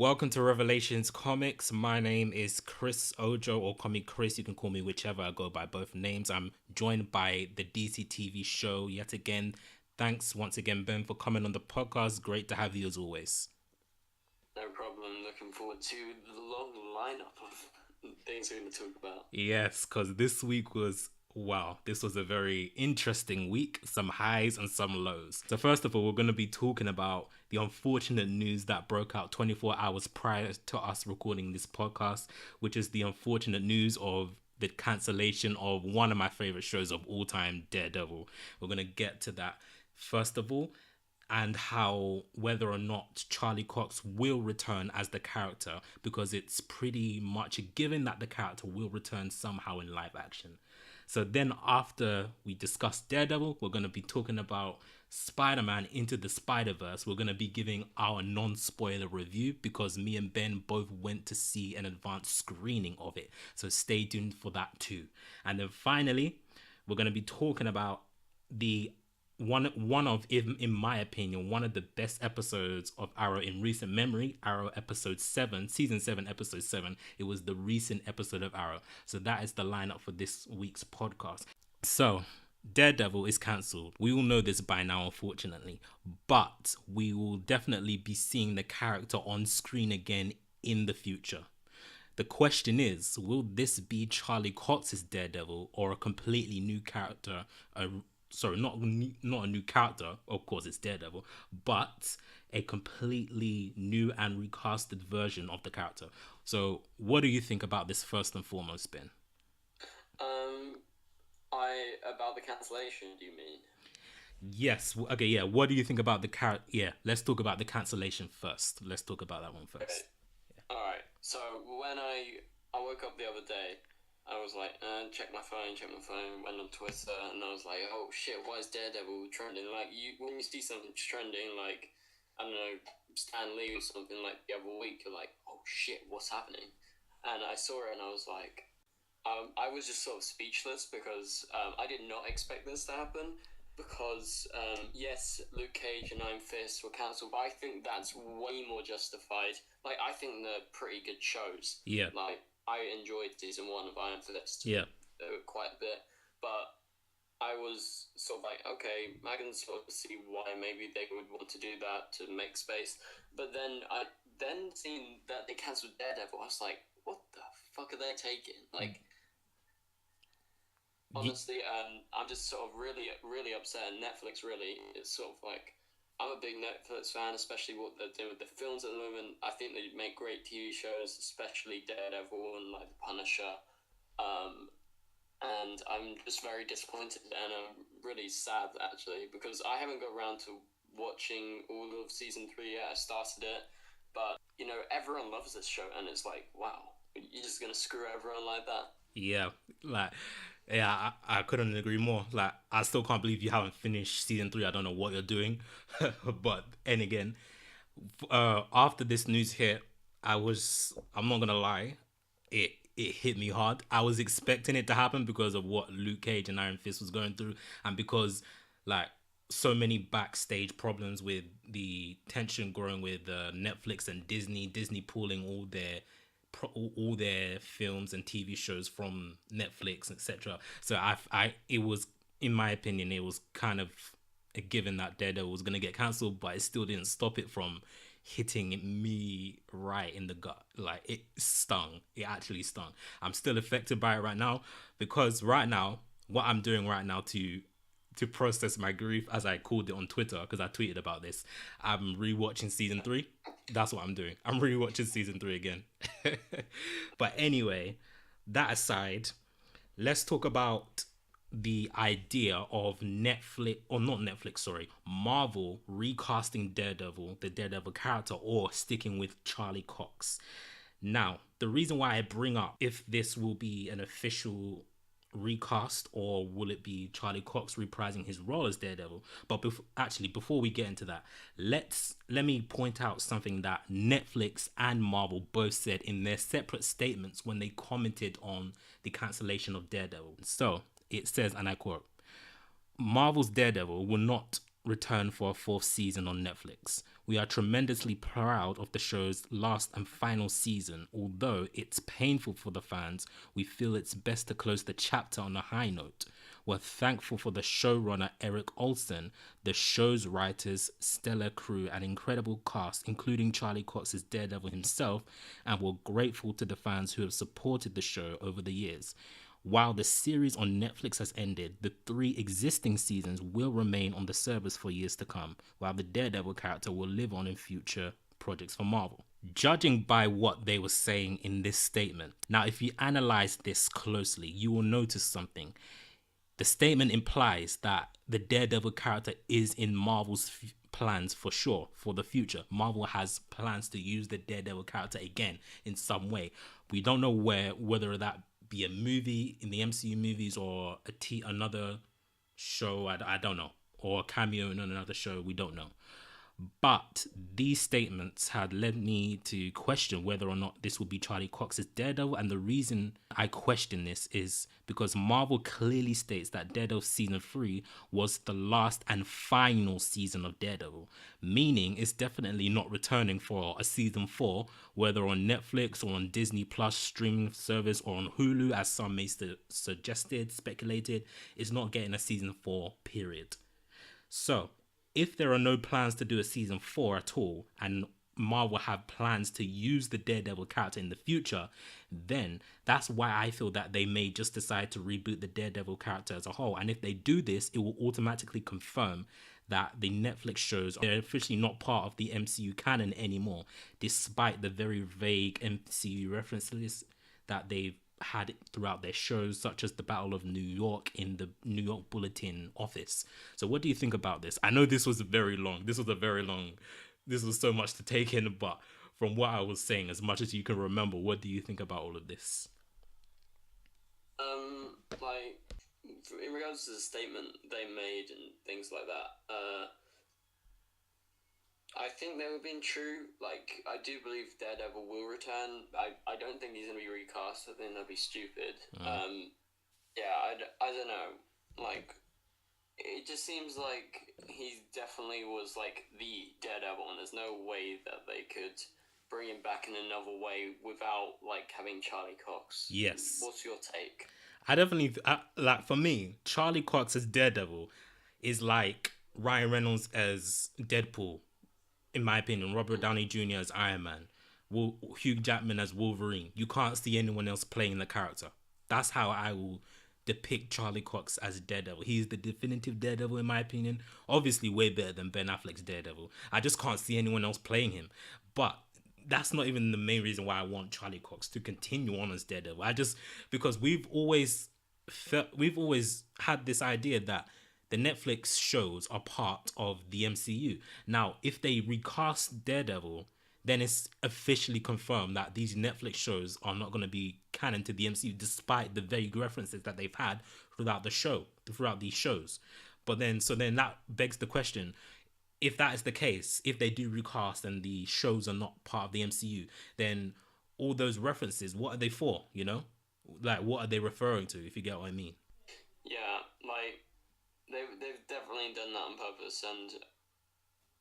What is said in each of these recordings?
Welcome to Revelations Comics. My name is Chris Ojo, or call me Chris. You can call me whichever. I go by both names. I'm joined by the DCTVShow yet again. Thanks once again, Ben, for coming on the podcast. Great to have you as always. No problem. Looking forward to the long lineup of things we're going to talk about. Yes, because this week was, wow, this was a very interesting week. Some highs and some lows. So first of all, we're going to be talking about the unfortunate news that broke out 24 hours prior to us recording this podcast, which is the unfortunate news of the cancellation of one of my favorite shows of all time, Daredevil. We're going to get to that first of all, and how whether or not Charlie Cox will return as the character, because it's pretty much a given that the character will return somehow in live action. So then after we discuss Daredevil, we're going to be talking about Spider-Man Into the Spider-Verse. We're going to be giving our non-spoiler review because me and Ben both went to see an advanced screening of it. So stay tuned for that too. And then finally, we're going to be talking about the one of, in my opinion, one of the best episodes of Arrow in recent memory, Arrow episode 7, season 7, episode 7. It was the recent episode of Arrow. So that is the lineup for this week's podcast. So Daredevil is cancelled. We all know this by now, unfortunately, but we will definitely be seeing the character on screen again in the future. The question is, will this be Charlie Cox's Daredevil or a completely new character? Not a new character, of course it's Daredevil, but a completely new and recasted version of the character. So what do you think about this first and foremost, Ben? About the cancellation, do you mean? Yes, okay, yeah. What do you think about the character? Yeah, let's talk about the cancellation first. Let's talk about that one first. Okay. Yeah. Alright, so when I woke up the other day, I was like, check my phone, went on Twitter, and I was like, oh shit, why is Daredevil trending? Like, when you see something trending, like, I don't know, Stan Lee or something like the other week, you're like, oh shit, what's happening? And I saw it and I was like, I was just sort of speechless because I did not expect this to happen. Because, yes, Luke Cage and Iron Fist were cancelled, but I think that's way more justified. Like, I think they're pretty good shows. Yeah. Like, I enjoyed season 1 of Iron Fist. Yeah. Quite a bit. But I was sort of like, okay, I can sort of see why maybe they would want to do that to make space. But then seeing that they cancelled Daredevil, I was like, what the fuck are they taking? Like, honestly, I'm just sort of really, really upset. And Netflix really is sort of like, I'm a big Netflix fan, especially what they're doing with the films at the moment. I think they make great TV shows, especially Daredevil and like The Punisher. And I'm just very disappointed, and I'm really sad actually because I haven't got around to watching all of season 3 yet. I started it, but you know everyone loves this show, and it's like, wow, you're just gonna screw everyone like that? Yeah, like, yeah, I couldn't agree more. Like, I still can't believe you haven't finished season 3. I don't know what you're doing, but and again, after this news hit, I'm not gonna lie, it hit me hard. I was expecting it to happen because of what Luke Cage and Iron Fist was going through, and because like so many backstage problems with the tension growing with Netflix and Disney pulling all their films and TV shows from Netflix, etc. So it was, in my opinion, it was kind of a given that Daredevil was gonna get cancelled, but it still didn't stop it from hitting me right in the gut. Like, it stung. It actually stung. I'm still affected by it right now because right now, what I'm doing right now to process my grief, as I called it on Twitter, because I tweeted about this, I'm rewatching season 3. That's what I'm doing. I'm rewatching season 3 again. But anyway, that aside, let's talk about the idea of Marvel recasting Daredevil, the Daredevil character, or sticking with Charlie Cox. Now, the reason why I bring up if this will be an official recast or will it be Charlie Cox reprising his role as Daredevil, but before we get into that, let me point out something that Netflix and Marvel both said in their separate statements when they commented on the cancellation of Daredevil. So it says, and I quote, Marvel's Daredevil will not return for a fourth season on Netflix. We are tremendously proud of the show's last and final season. Although it's painful for the fans, we feel it's best to close the chapter on a high note. We're thankful for the showrunner Eric Olsen, the show's writers, stellar crew, and incredible cast, including Charlie Cox as Daredevil himself, and we're grateful to the fans who have supported the show over the years. While the series on Netflix has ended, the 3 existing seasons will remain on the service for years to come, while the Daredevil character will live on in future projects for Marvel. Judging by what they were saying in this statement, now if you analyze this closely, you will notice something. The statement implies that the Daredevil character is in Marvel's plans for sure for the future. Marvel has plans to use the Daredevil character again in some way. We don't know whether that be a movie in the MCU movies or another show. I don't know, or a cameo in another show. We don't know. But these statements had led me to question whether or not this would be Charlie Cox's Daredevil. And the reason I question this is because Marvel clearly states that Daredevil Season 3 was the last and final season of Daredevil, meaning it's definitely not returning for a Season 4, whether on Netflix or on Disney Plus streaming service or on Hulu, as some may suggested, speculated. It's not getting a Season 4, period. So, if there are no plans to do a Season 4 at all, and Marvel have plans to use the Daredevil character in the future, then that's why I feel that they may just decide to reboot the Daredevil character as a whole. And if they do this, it will automatically confirm that the Netflix shows are officially not part of the MCU canon anymore, despite the very vague MCU references that they've had throughout their shows, such as the Battle of New York in the New York Bulletin office. So what do you think about this? I know this was so much to take in, but from what I was saying, as much as you can remember, what do you think about all of this? Like, in regards to the statement they made and things like that, I think they were being true. Like, I do believe Daredevil will return. I don't think he's going to be recast. I think that'd be stupid. Yeah, I don't know. Like, it just seems like he definitely was, like, the Daredevil, and there's no way that they could bring him back in another way without, like, having Charlie Cox. Yes. What's your take? I definitely, like, for me, Charlie Cox as Daredevil is like Ryan Reynolds as Deadpool, in my opinion. Robert Downey Jr. as Iron Man, Hugh Jackman as Wolverine. You can't see anyone else playing the character. That's how I will depict Charlie Cox as Daredevil. He's the definitive Daredevil, in my opinion. Obviously way better than Ben Affleck's Daredevil. I just can't see anyone else playing him. But that's not even the main reason why I want Charlie Cox to continue on as Daredevil. Because we've always had this idea that the Netflix shows are part of the MCU. Now, if they recast Daredevil, then it's officially confirmed that these Netflix shows are not going to be canon to the MCU, despite the vague references that they've had throughout these shows. So then that begs the question: if that is the case, if they do recast and the shows are not part of the MCU, then all those references, what are they for? You know, like, what are they referring to? If you get what I mean. Yeah, like, they've definitely done that on purpose, and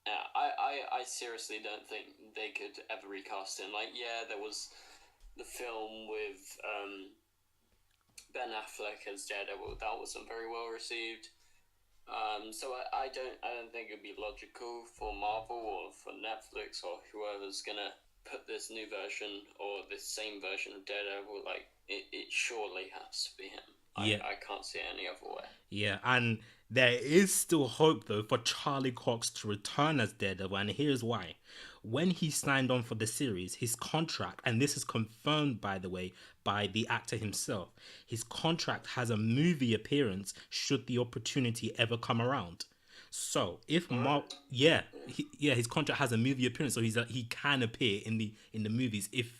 yeah, I seriously don't think they could ever recast him. Like, yeah, there was the film with Ben Affleck as Daredevil. That wasn't very well received. So I don't think it'd be logical for Marvel or for Netflix or whoever's gonna put this new version or this same version of Daredevil. Like, it surely has to be him. Yeah. I can't see any other way. Yeah, and there is still hope, though, for Charlie Cox to return as Daredevil, and here's why. When he signed on for the series, his contract, and this is confirmed, by the way, by the actor himself, his contract has a movie appearance should the opportunity ever come around. So if his contract has a movie appearance, so he can appear in the movies if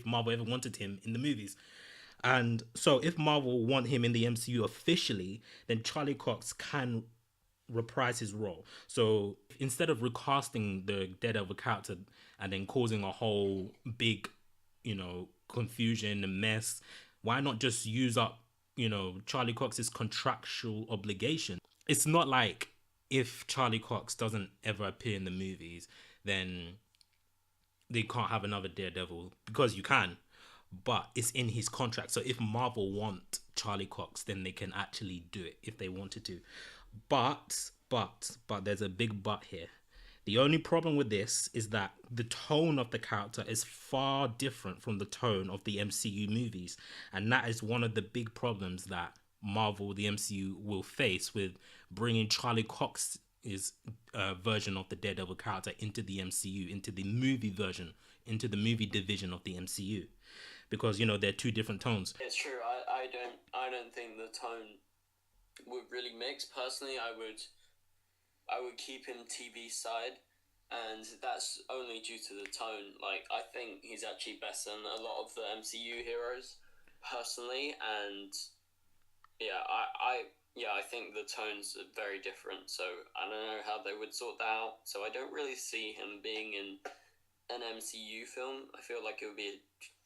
Marvel ever wanted him in the movies. And so if Marvel want him in the MCU officially, then Charlie Cox can reprise his role. So instead of recasting the Daredevil character and then causing a whole big, confusion and mess, why not just use up, Charlie Cox's contractual obligation it's not like if Charlie Cox doesn't ever appear in the movies, then they can't have another Daredevil, because you can, but it's in his contract. So if Marvel want Charlie Cox, then they can actually do it if they wanted to. But there's a big but here. The only problem with this is that the tone of the character is far different from the tone of the MCU movies, and that is one of the big problems that Marvel, the MCU, will face with bringing Charlie Cox's version of the Daredevil character into the MCU, into the movie version, into the movie division of the MCU, because they're two different tones. It's true. I don't think the tone would really mix. Personally, I would keep him TV side, and that's only due to the tone. Like, I think he's actually better than a lot of the MCU heroes, personally, and I think the tones are very different. So I don't know how they would sort that out. So I don't really see him being in an MCU film. I feel like it would be a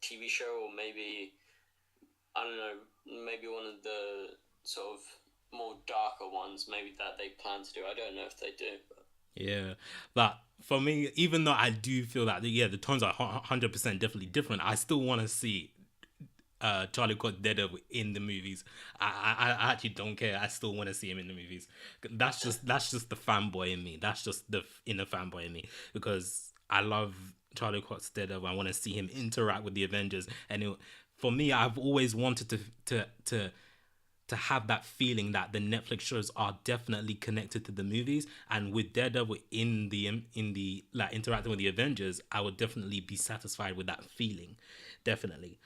TV show, or maybe, I don't know, maybe one of the sort of more darker ones, maybe that they plan to do. I don't know if they do. But Yeah, but for me, even though I do feel that the tones are 100% definitely different, I still want to see Charlie Cox Daredevil in the movies. I actually don't care. I still want to see him in the movies. That's just the fanboy in me. That's just the inner fanboy in me, because I love Charlie Cox Daredevil. I want to see him interact with the Avengers, and for me, I've always wanted to have that feeling that the Netflix shows are definitely connected to the movies, and with Daredevil in the like interacting with the Avengers, I would definitely be satisfied with that feeling, definitely.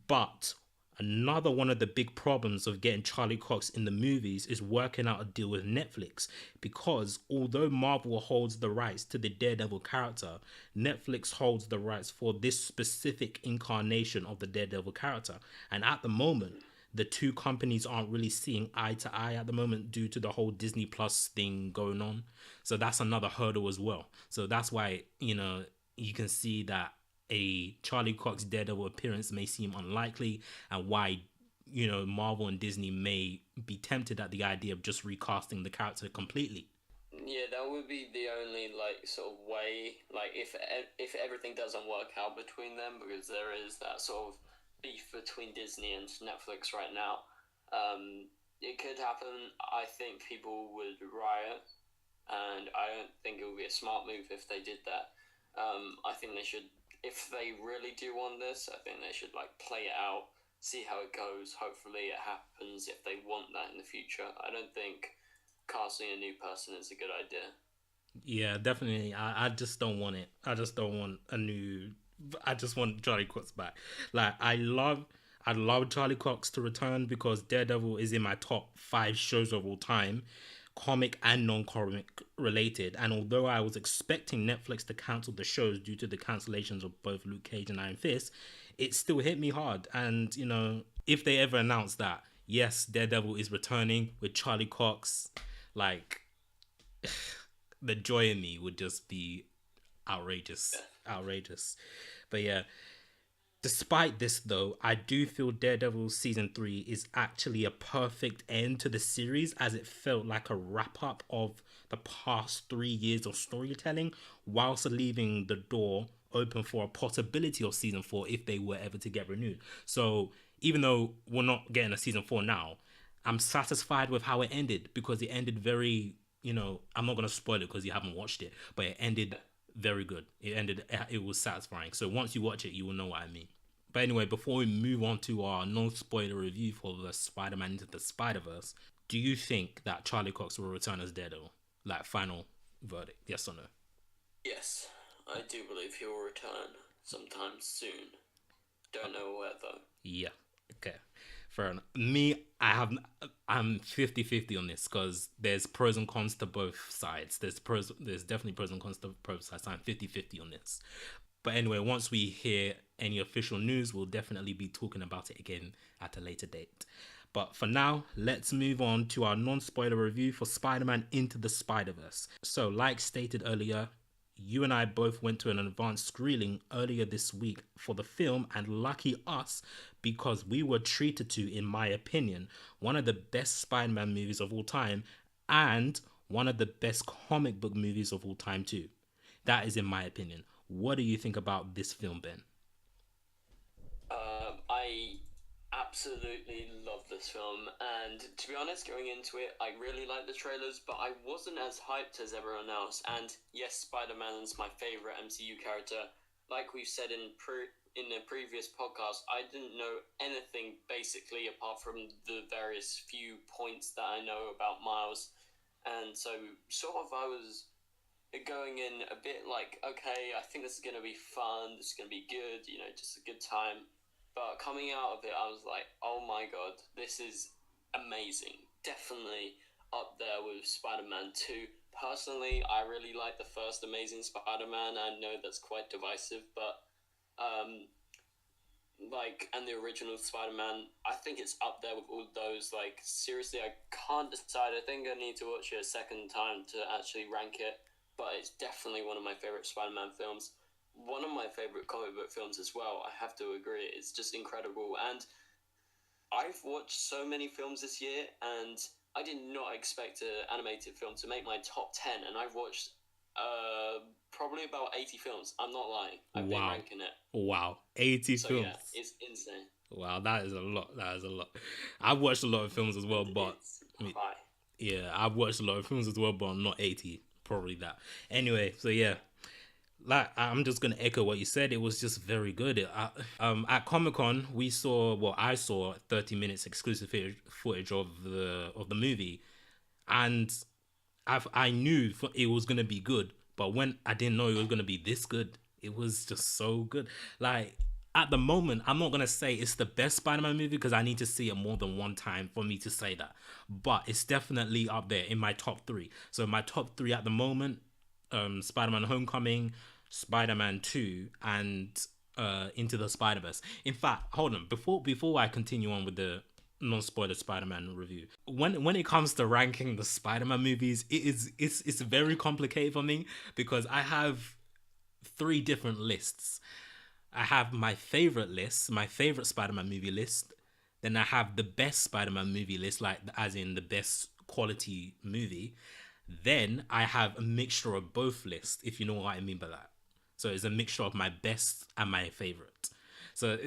But another one of the big problems of getting Charlie Cox in the movies is working out a deal with Netflix, because although Marvel holds the rights to the Daredevil character, Netflix holds the rights for this specific incarnation of the Daredevil character, and at the moment the two companies aren't really seeing eye to eye at the moment due to the whole Disney Plus thing going on. So that's another hurdle as well. So that's why, you can see that a Charlie Cox Daredevil appearance may seem unlikely, and why, Marvel and Disney may be tempted at the idea of just recasting the character completely. yeah, that would be the only like sort of way. Like, if everything doesn't work out between them, because there is that sort of beef between Disney and Netflix right now. It could happen. I think people would riot, and I don't think it would be a smart move if they did that. I think they should, if they really do want this, I think they should like play it out, see how it goes. Hopefully, it happens if they want that in the future. I don't think casting a new person is a good idea. Yeah, definitely. I just don't want it. I just don't want a new. I just want Charlie Cox back. Like, I love Charlie Cox to return, because Daredevil is in my top 5 shows of all time, comic and non-comic related. And although I was expecting Netflix to cancel the shows due to the cancellations of both Luke Cage and Iron Fist, it still hit me hard. And if they ever announce that, yes, Daredevil is returning with Charlie Cox, like, the joy in me would just be outrageous. Outrageous. But yeah, despite this though, I do feel Daredevil season 3 is actually a perfect end to the series, as it felt like a wrap up of the past 3 years of storytelling, whilst leaving the door open for a possibility of season 4 if they were ever to get renewed. So even though we're not getting a season 4 now, I'm satisfied with how it ended, because it ended very, I'm not going to spoil it because you haven't watched it, but it ended very good. It was satisfying. So once you watch it, you will know what I mean. But anyway, before we move on to our non-spoiler review for the Spider-Man Into the Spider-Verse, do you think that Charlie Cox will return as Daredevil? Like, final verdict, yes or no? Yes, I do believe he will return sometime soon. Don't know where though. Yeah. Okay. Fair enough. I'm 50-50 on this, because there's pros and cons to both sides. There's definitely pros and cons to both sides. So I'm 50-50 on this. But anyway, once we hear any official news, we'll definitely be talking about it again at a later date. But for now, let's move on to our non-spoiler review for Spider-Man Into the Spider-Verse. So, like stated earlier, you and I both went to an advanced screening earlier this week for the film, and lucky us, because we were treated to, in my opinion, one of the best Spider-Man movies of all time, and one of the best comic book movies of all time too. That is in my opinion. What do you think about this film, Ben? I absolutely love this film, and to be honest, going into it, I really liked the trailers, but I wasn't as hyped as everyone else. And yes, Spider-Man's my favorite MCU character. Like we've said in the previous podcast, I didn't know anything basically apart from the various few points that I know about Miles, and so sort of I was going in a bit like, okay, I think this is gonna be fun. This is gonna be good. You know, just a good time. But coming out of it, I was like, oh my god, this is amazing. Definitely up there with Spider-Man 2. Personally, I really like the first Amazing Spider-Man. I know that's quite divisive, but and the original Spider-Man, I think it's up there with all those. Like, seriously, I can't decide. I think I need to watch it a second time to actually rank it, but it's definitely one of my favorite Spider-Man films. One of my favorite comic book films as well, I have to agree. It's just incredible. And I've watched so many films this year, and I did not expect an animated film to make my top 10, and I've watched probably about 80 films. I'm not lying. I've been Wow. ranking it. Wow. 80 So films. yeah, it's insane. Wow, that is a lot. That is a lot. I've watched a lot of films as well, but It's high. yeah, I've watched a lot of films as well, but not 80. Probably that. Anyway, so yeah, like I'm just gonna echo what you said. It was just very good. At Comic Con, I saw 30 minutes exclusive footage of the movie, and I knew it was gonna be good, but when I didn't know it was gonna be this good, it was just so good. Like at the moment, I'm not gonna say it's the best Spider-Man movie because I need to see it more than one time for me to say that. But it's definitely up there in my top three. So my top three at the moment: Spider-Man: Homecoming, Spider-Man 2, and Into the Spider-Verse. In fact, hold on before I continue on with the non-spoiler Spider-Man review. When it comes to ranking the Spider-Man movies, it's very complicated for me because I have three different lists. I have my favorite list, my favorite Spider-Man movie list. Then I have the best Spider-Man movie list, like as in the best quality movie. Then I have a mixture of both lists, if you know what I mean by that. So it's a mixture of my best and my favorite. So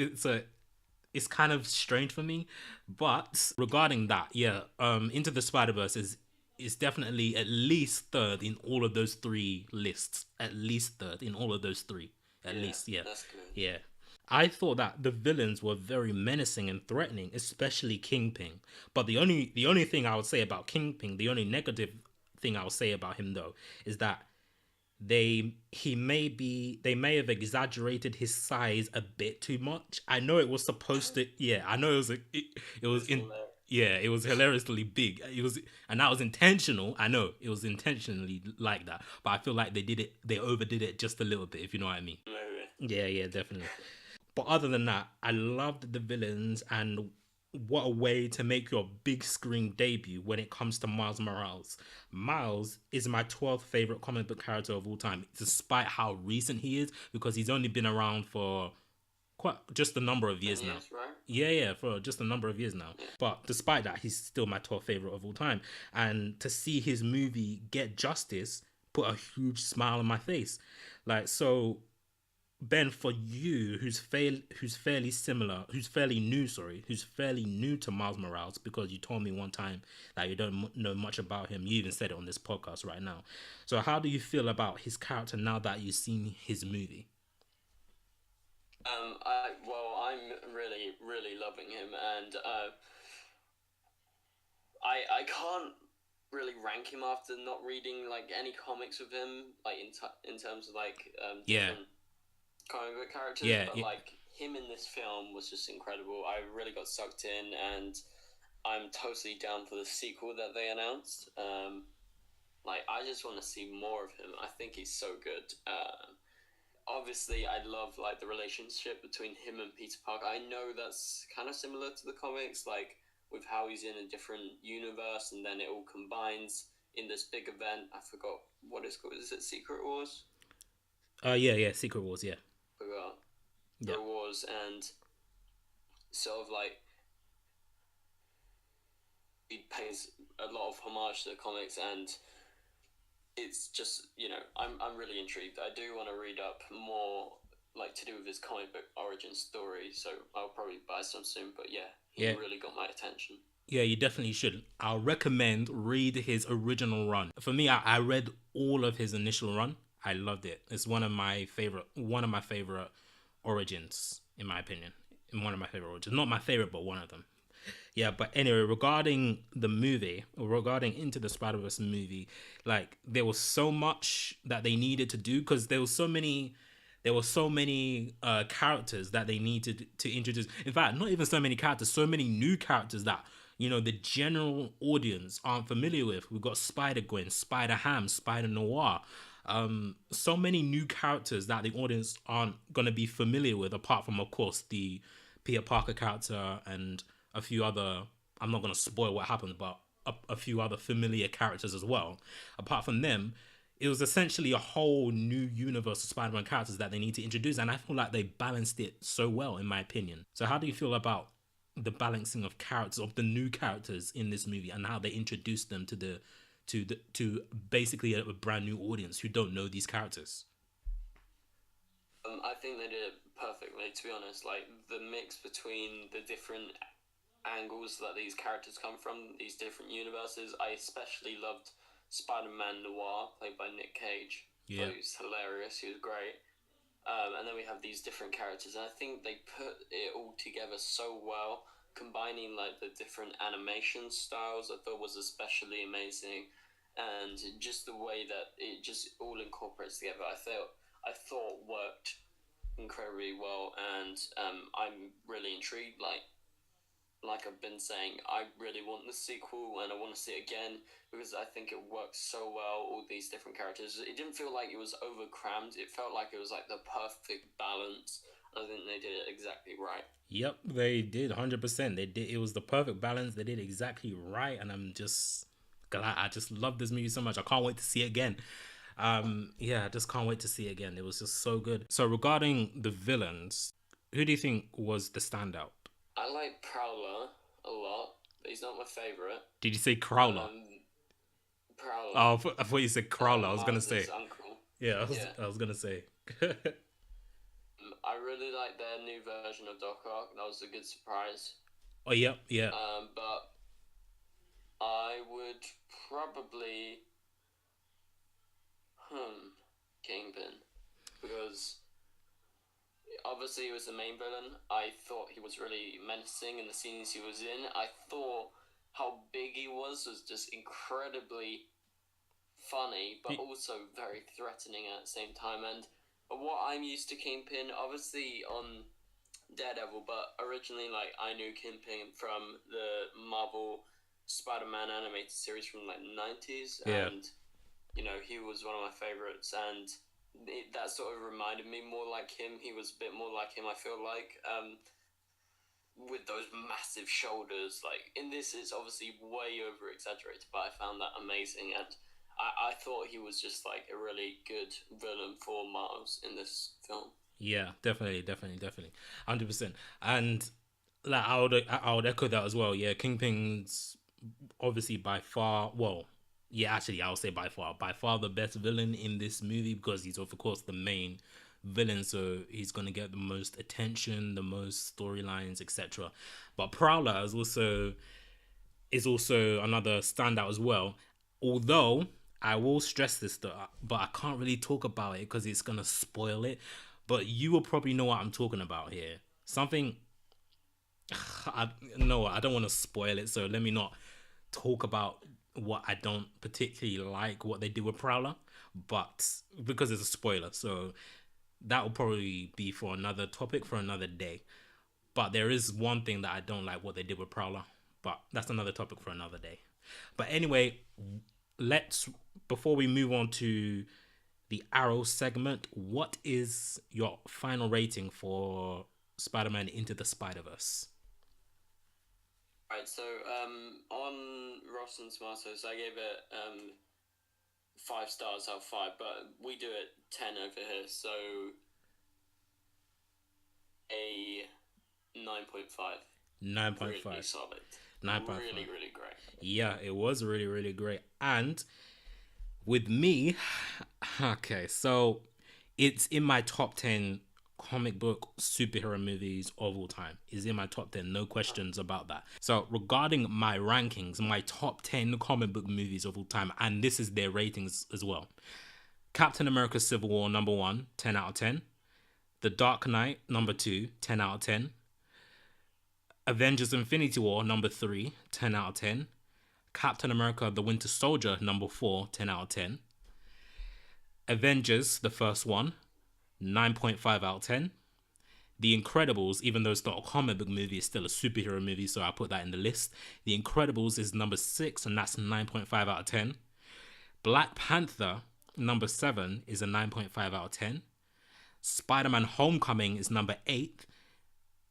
it's kind of strange for me. But regarding that, yeah, Into the Spider-Verse is definitely at least third in all of those three lists. At least third in all of those three. At least, yeah. That's good. Yeah. I thought that the villains were very menacing and threatening, especially Kingpin. But the only thing I would say about Kingpin, the only negative thing I would say about him though, is that they may have exaggerated his size a bit too much. I know it was supposed to, yeah, I know it was in Hilarious. yeah, it was hilariously big. It was, and that was intentional. I know it was intentionally like that, but I feel like they overdid it just a little bit, if you know what I mean. Maybe. Yeah, definitely. But other than that, I loved the villains, and what a way to make your big screen debut when it comes to Miles Morales. Miles is my 12th favorite comic book character of all time, despite how recent he is, because he's only been around for quite just a number of years now. Right? Yeah, for just a number of years now. But despite that, he's still my 12th favorite of all time. And to see his movie get justice put a huge smile on my face. Like, so Ben, for you, who's fairly new to Miles Morales, because you told me one time that you don't know much about him. You even said it on this podcast right now. So, how do you feel about his character now that you've seen his movie? I'm really, really loving him, and I can't really rank him after not reading like any comics of him, like in terms of like different comic book characters, but like him in this film was just incredible. I really got sucked in, and I'm totally down for the sequel that they announced. I just want to see more of him. I think he's so good. Obviously, I love like the relationship between him and Peter Parker. I know that's kind of similar to the comics, like with how he's in a different universe, and then it all combines in this big event. I forgot what it's called. Is it Secret Wars? Yeah, Secret Wars, yeah. Forgot. The wars, and sort of like pays a lot of homage to the comics, and it's just, I'm really intrigued. I do want to read up more, like, to do with his comic book origin story, so I'll probably buy some soon. But yeah, he Yeah. really got my attention. Yeah, you definitely should. I'll recommend read his original run. For me, I read all of his initial run. I loved it. It's one of my favorite origins, in my opinion. One of my favorite origins. Not my favorite, but one of them. Yeah, but anyway, regarding the movie, or regarding Into the Spider-Verse movie, like, there was so much that they needed to do, because there were so many characters that they needed to introduce. In fact, not even so many characters, so many new characters that, the general audience aren't familiar with. We've got Spider-Gwen, Spider-Ham, Spider-Noir. So many new characters that the audience aren't going to be familiar with, apart from, of course, the Peter Parker character and a few other, I'm not going to spoil what happened, but a few other familiar characters as well. Apart from them, it was essentially a whole new universe of Spider-Man characters that they need to introduce, and I feel like they balanced it so well, in my opinion. So how do you feel about the balancing of characters, of the new characters in this movie, and how they introduced them to basically a brand new audience who don't know these characters? I think they did it perfectly, to be honest. Like, the mix between the different angles that these characters come from, these different universes. I especially loved Spider-Man Noir, played by Nick Cage. Yeah. He was hilarious. He was great. And then we have these different characters, and I think they put it all together so well, combining, like, the different animation styles. I thought was especially amazing, and just the way that it just all incorporates together. I thought worked incredibly well, and I'm really intrigued. Like I've been saying, I really want the sequel, and I want to see it again, because I think it works so well, all these different characters. It didn't feel like it was over crammed. It felt like it was like the perfect balance. I think they did it exactly right. Yep, they did 100%. They did. It was the perfect balance. They did exactly right, and I'm just glad. I just love this movie so much. I can't wait to see it again. Yeah, I just can't wait to see it again. It was just so good. So regarding the villains, who do you think was the standout? I like Prowler a lot, but he's not my favorite. Did you say Crowler? Prowler. Oh, I thought you said Crowler. I was gonna say. Uncle. Yeah, I was gonna say. I really like their new version of Doc Ock. That was a good surprise. Oh, yeah. But I would probably Kingpin, because obviously he was the main villain. I thought he was really menacing in the scenes he was in. I thought how big he was just incredibly funny, but also very threatening at the same time. And what I'm used to Kingpin, obviously on Daredevil, but originally, like, I knew Kingpin from the Marvel Spider-Man animated series from, like, the 90s. Yeah. And, he was one of my favorites, and that sort of reminded me more like him. He was a bit more like him, I feel like, with those massive shoulders. Like, in this, it's obviously way over exaggerated, but I found that amazing, and I thought he was just, like, a really good villain for Miles in this film. Yeah, definitely, 100%. And like, I would echo that as well. Yeah, Kingpin's obviously by far, well, yeah, actually, I'll say by far the best villain in this movie, because he's, of course, the main villain, so he's gonna get the most attention, the most storylines, etc. But Prowler is also another standout as well. Although I will stress this, though, but I can't really talk about it because it's gonna spoil it. But you will probably know what I'm talking about here. Something. I don't want to spoil it, so let me not talk about what I don't particularly like, what they do with Prowler, but because it's a spoiler, so that will probably be for another topic for another day. But there is one thing that I don't like, what they did with Prowler, but that's another topic for another day. But anyway, before we move on to the Arrow segment, what is your final rating for Spider-Man Into the Spider-Verse? Right, so on Rotten Tomatoes, I gave it 5 stars out of 5, but we do it 10 over here, so a 9.5. 9.5. Really solid. really, really great. Yeah, it was really, really great. And with me, okay, so it's in my top 10 comic book superhero movies of all time. Is in my top 10, no questions about that. So regarding my rankings, my top 10 comic book movies of all time, and this is their ratings as well. Captain America Civil War number 1, 10 out of 10. The Dark Knight number 2, 10 out of 10. Avengers Infinity War number 3, 10 out of 10. Captain America The Winter Soldier number 4, 10 out of 10. Avengers, the first one, 9.5 out of 10. The Incredibles, even though it's not a comic book movie, it's still a superhero movie, so I put that in the list. The Incredibles is number 6, and that's 9.5 out of 10. Black Panther, number 7, is a 9.5 out of 10. Spider-Man Homecoming is number 8,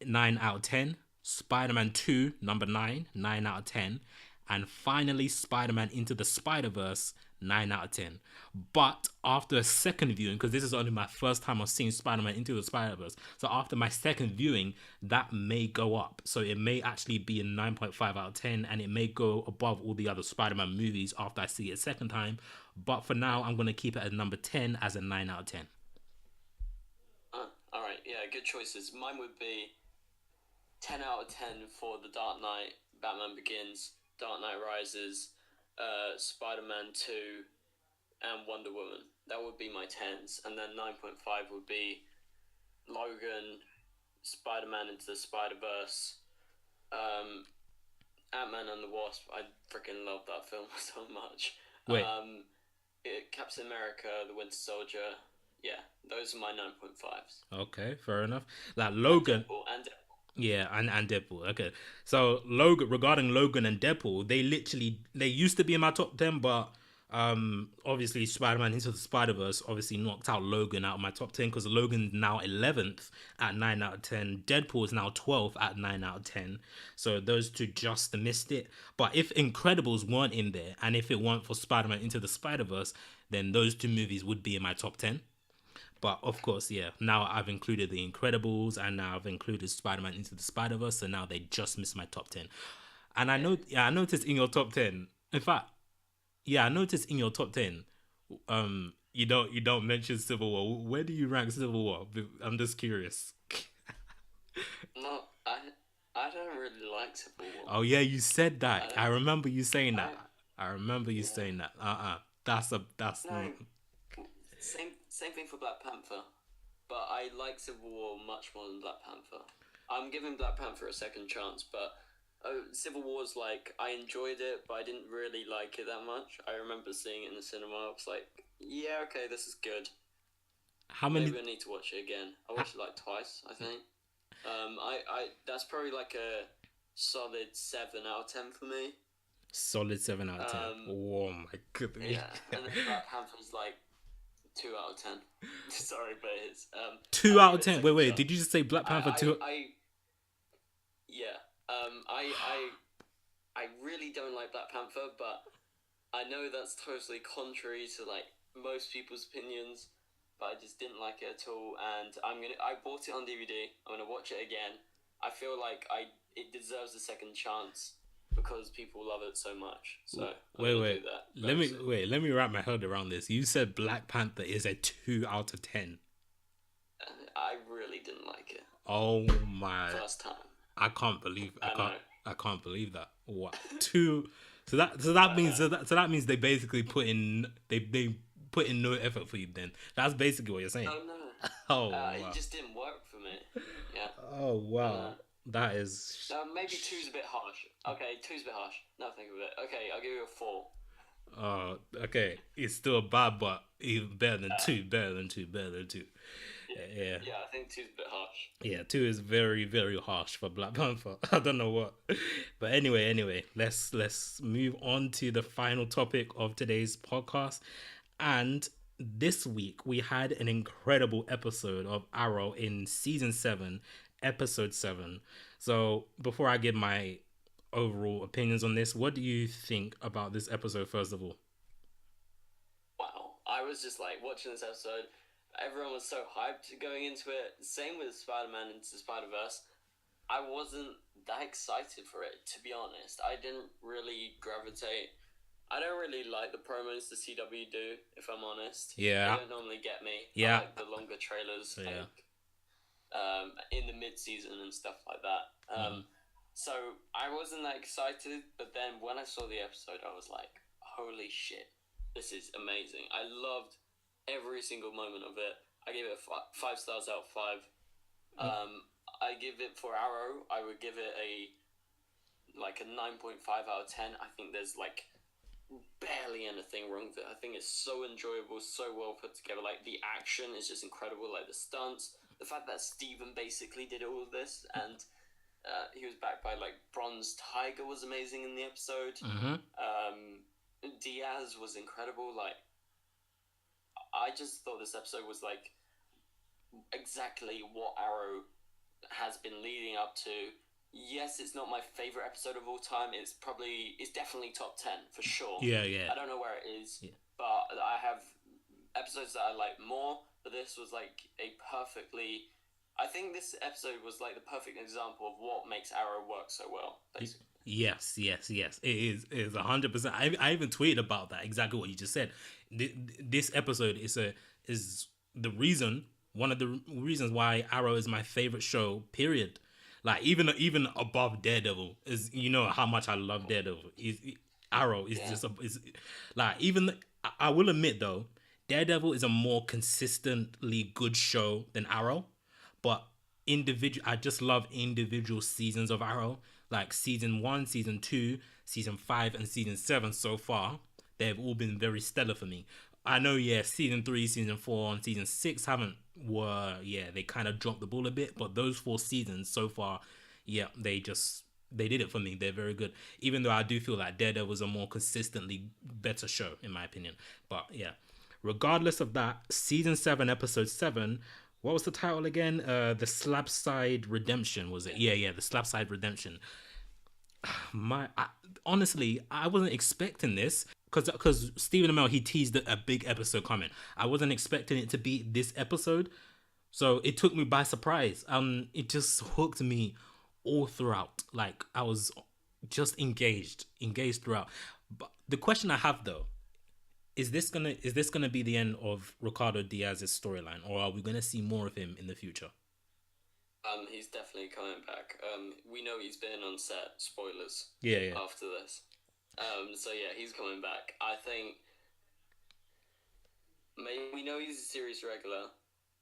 9 out of 10. Spider-Man 2, number 9, 9 out of 10. And finally, Spider-Man Into the Spider-Verse, 9 out of 10. But after a second viewing, because this is only my first time of seeing Spider-Man Into the Spider-Verse, so after my second viewing, that may go up. So it may actually be a 9.5 out of 10, and it may go above all the other Spider-Man movies after I see it a second time. But for now, I'm going to keep it at number 10 as a 9 out of 10. Alright, yeah, good choices. Mine would be 10 out of 10 for The Dark Knight, Batman Begins, Dark Knight Rises, Spider-Man 2, and Wonder Woman. That would be my 10s. And then 9.5 would be Logan, Spider-Man Into the Spider-Verse, Ant-Man and the Wasp. I freaking love that film so much. Wait. Captain America, The Winter Soldier. Yeah, those are my 9.5s. Okay, fair enough. Like Logan. And Deadpool. Yeah, and Deadpool. Okay. So Logan, regarding Logan and Deadpool, they used to be in my top 10, but obviously Spider-Man Into the Spider-Verse obviously knocked out Logan out of my top 10, because Logan's now 11th at 9 out of 10. Deadpool is now 12th at 9 out of 10. So those two just missed it. But if Incredibles weren't in there, and if it weren't for Spider-Man Into the Spider-Verse, then those two movies would be in my top 10. But of course, yeah, now I've included The Incredibles, and now I've included Spider-Man Into the Spider-Verse, so now they just missed my top 10. And I noticed in your top 10, in fact, I noticed in your top 10, you don't mention Civil War. Where do you rank Civil War? I'm just curious. No, I don't really like Civil War. Oh yeah, you said that. I remember you saying that. That's no. Same thing for Black Panther, but I like Civil War much more than Black Panther. I'm giving Black Panther a second chance, but Civil War's like, I enjoyed it, but I didn't really like it that much. I remember seeing it in the cinema. I was like, yeah, okay, this is good. Maybe I need to watch it again. I watched it like twice, I think. I that's probably like a solid 7 out of 10 for me. Solid 7 out of 10. Oh my goodness. Yeah, and then Black Panther's like 2 out of 10. Sorry, but it's 2 out of 10. Wait. Did you just say Black Panther 2? I really don't like Black Panther, but I know that's totally contrary to like most people's opinions. But I just didn't like it at all, and I bought it on DVD. I'm gonna watch it again. I feel like it deserves a second chance, because people love it so much. So wait. Let me wrap my head around this. You said Black Panther is a 2 out of 10. I really didn't like it. Oh my! First time. I can't believe that. What? 2? So that means they basically put in put in no effort for you. Then that's basically what you're saying. Oh no. Oh wow. It just didn't work for me. Yeah. Oh wow. That is... maybe 2's a bit harsh. Okay, 2's a bit harsh. Now think of it. Okay, I'll give you a 4. Oh, okay. It's still bad, but even better than 2. Better than 2. Yeah. Yeah, I think 2's a bit harsh. Yeah, 2 is very, very harsh for Black Panther. I don't know what. But anyway, let's move on to the final topic of today's podcast. And this week, we had an incredible episode of Arrow in Season 7, Episode 7. So before I give my overall opinions on this, what do you think about this episode, first of all? Wow, I was just like watching this episode. Everyone was so hyped going into it. Same with Spider-Man Into the Spider-Verse. I wasn't that excited for it, to be honest. I didn't really gravitate. I don't really like the promos the CW do, if I'm honest. Yeah. They don't normally get me. Yeah. I like the longer trailers, Yeah. like in the mid-season and stuff like that. So I wasn't that excited, but then when I saw the episode, I was like, holy shit, this is amazing. I loved every single moment of it. I gave it 5 stars out of 5. I give it, for Arrow, I would give it a 9.5 out of 10. I think there's like barely anything wrong with it. I think it's so enjoyable, so well put together. Like, the action is just incredible, like the stunts, the fact that Steven basically did all of this, and he was backed by like Bronze Tiger was amazing in the episode. Diaz was incredible. Like, I just thought this episode was like exactly what Arrow has been leading up to. Yes, it's not my favorite episode of all time. It's definitely top 10 for sure. Yeah, yeah. I don't know where it is, but I have episodes that I like more. But this was like I think this episode was like the perfect example of what makes Arrow work so well, basically. Yes. It is 100%. I even tweeted about that, exactly what you just said. This episode is one of the reasons why Arrow is my favorite show, period. Like, even above Daredevil, is, you know how much I love Daredevil. Arrow is just I will admit though, Daredevil is a more consistently good show than Arrow, but I just love individual seasons of Arrow, like season 1, season 2, season 5, and season 7 so far. They've all been very stellar for me. I know, season 3, season 4, and season 6 they kind of dropped the ball a bit, but those 4 seasons so far, they did it for me. They're very good, even though I do feel like Daredevil is a more consistently better show, in my opinion. But regardless of that, season 7, episode 7, what was the title again? The Slabside Redemption, was it? Yeah, the Slabside Redemption. Honestly, I wasn't expecting this, because Stephen Amell, he teased a big episode coming. I wasn't expecting it to be this episode, so it took me by surprise. It just hooked me all throughout. Like, I was just engaged throughout. But the question I have though, is this gonna be the end of Ricardo Diaz's storyline, or are we gonna see more of him in the future? He's definitely coming back. We know he's been on set. Spoilers. Yeah. After this. So he's coming back. I think we know he's a series regular.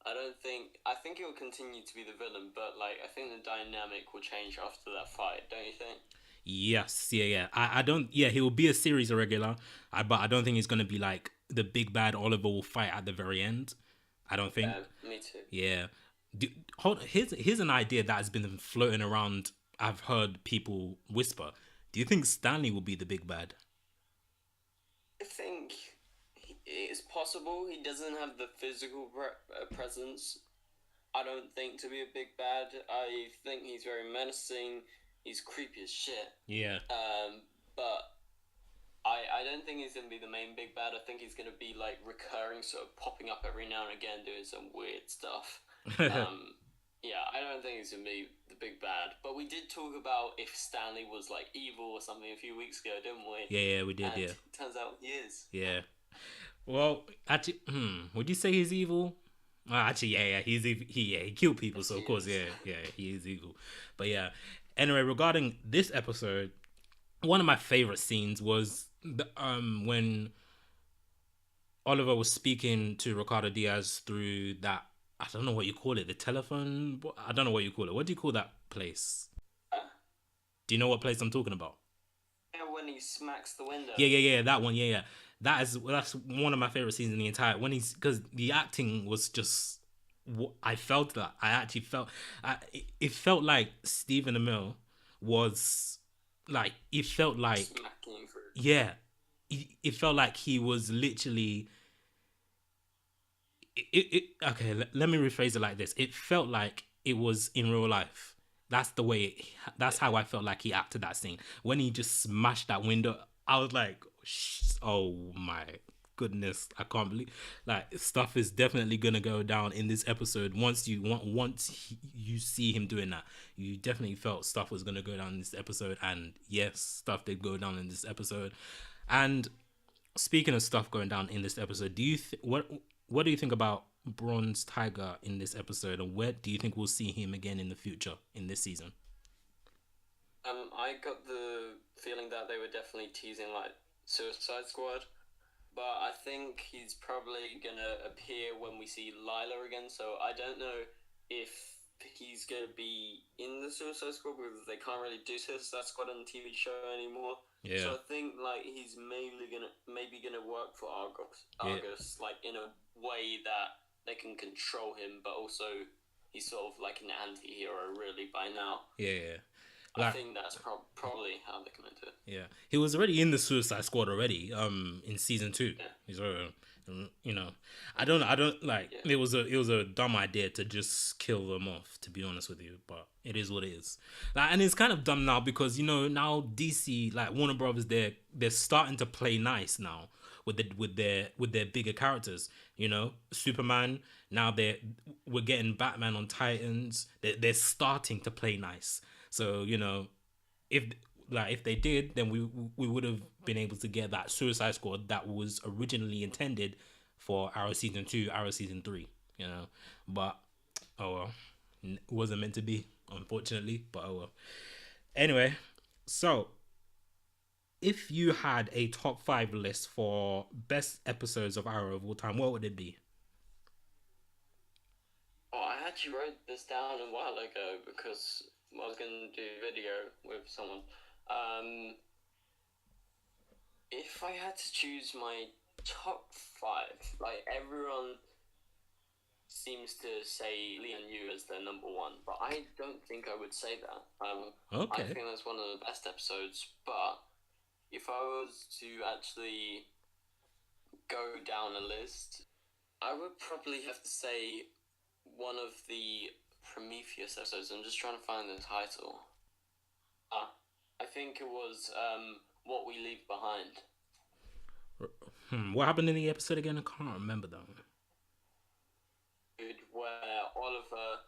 I think he'll continue to be the villain, but like, I think the dynamic will change after that fight, don't you think? Yes, yeah. I don't. Yeah, he will be a series regular, but I don't think he's gonna be like the big bad Oliver will fight at the very end. I don't think. Me too. Yeah. Here's an idea that has been floating around. I've heard people whisper. Do you think Stanley will be the big bad? I think it's possible. He doesn't have the physical presence, I don't think, to be a big bad. I think he's very menacing. He's creepy as shit. Yeah. But I don't think he's going to be the main big bad. I think he's going to be like recurring, sort of popping up every now and again, doing some weird stuff. I don't think he's going to be the big bad. But we did talk about if Stanley was like evil or something a few weeks ago, didn't we? Yeah, we did, and turns out he is. Yeah. Well, actually, would you say he's evil? Actually, he's evil. He killed people, so of course, he is evil. But anyway, regarding this episode, one of my favorite scenes was when Oliver was speaking to Ricardo Diaz through that, I don't know what you call it, the telephone? I don't know what you call it. What do you call that place? Do you know what place I'm talking about? Yeah, when he smacks the window. Yeah, that one, yeah. That's one of my favorite scenes in the entire, because the acting was just, I felt that. I actually felt, it felt like Stephen Amell was, like, it felt like, smacking for it. Yeah, it felt like he was literally, okay, let me rephrase it like this. It felt like it was in real life. That's how I felt like he acted that scene. When he just smashed that window, I was like, oh my goodness, I can't believe like stuff is definitely gonna go down in this episode. You see him doing that, you definitely felt stuff was gonna go down in this episode, and yes, stuff did go down in this episode. And speaking of stuff going down in this episode, what do you think about Bronze Tiger in this episode, and where do you think we'll see him again in the future in this season? I got the feeling that they were definitely teasing like Suicide Squad, but I think he's probably gonna appear when we see Lila again. So I don't know if he's gonna be in the Suicide Squad because they can't really do Suicide Squad on the TV show anymore. Yeah. So I think like he's maybe gonna work for Argus, like in a way that they can control him, but also he's sort of like an anti-hero really by now. Yeah. I think that's probably how they're gonna do it. Yeah, he was already in the Suicide Squad already. In season 2. Yeah. He's you know, I don't like. Yeah. It was a dumb idea to just kill them off. To be honest with you, but it is what it is. Like, and it's kind of dumb now because now DC, like Warner Brothers, they're starting to play nice now with their bigger characters. Superman. Now we're getting Batman on Titans. They're starting to play nice. So if they did, then we would have been able to get that Suicide Squad that was originally intended for Arrow season 2, Arrow season 3. But oh well, it wasn't meant to be, unfortunately. But oh well. Anyway, so if you had a top 5 list for best episodes of Arrow of all time, what would it be? Oh, I actually wrote this down a while ago because I was going to do a video with someone. If I had to choose my top 5, like everyone seems to say Lian Yu as their number 1, but I don't think I would say that. Okay. I think that's one of the best episodes, but if I was to actually go down a list, I would probably have to say one of the Prometheus episodes. I'm just trying to find the title. I think it was What We Leave Behind. What happened in the episode again? I can't remember that one. Where Oliver,